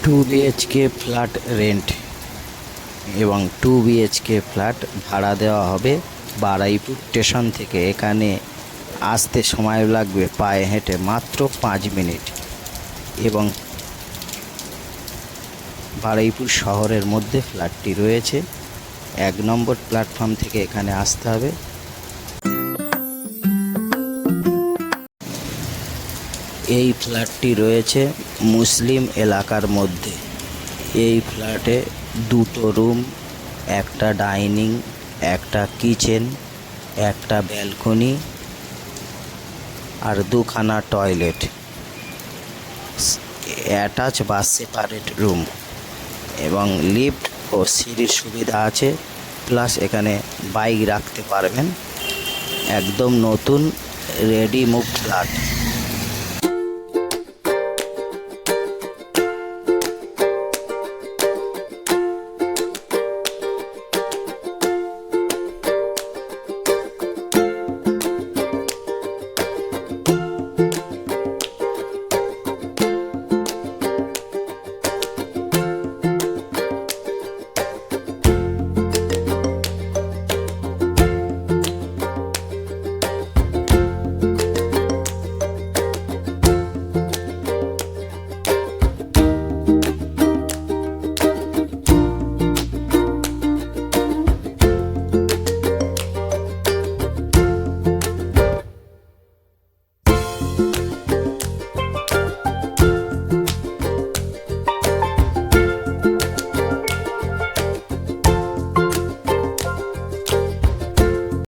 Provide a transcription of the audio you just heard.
2 BHK flat rent এবং 2 BHK flat ভাড়া দেওয়া হবে বারুইপুর স্টেশন থেকে। এখানে আসতে সময় লাগবে পায়ে হেঁটে মাত্র 5 মিনিট এবং বারুইপুর শহরের মধ্যে ফ্ল্যাটটি রয়েছে। 1 নম্বর প্ল্যাটফর্ম থেকে এখানে আসতে হবে। এই ফ্ল্যাটটি রয়েছে মুসলিম এলাকার মধ্যে। এই ফ্ল্যাটে 2টো রুম, একটা ডাইনিং, একটা কিচেন, একটা ব্যালকনি আর 2খানা টয়লেট, অ্যাটাচ বা সেপারেট রুম এবং লিফট ও সিঁড়ির সুবিধা আছে। প্লাস এখানে বাইক রাখতে পারবেন। একদম নতুন রেডি মুভ ফ্ল্যাট।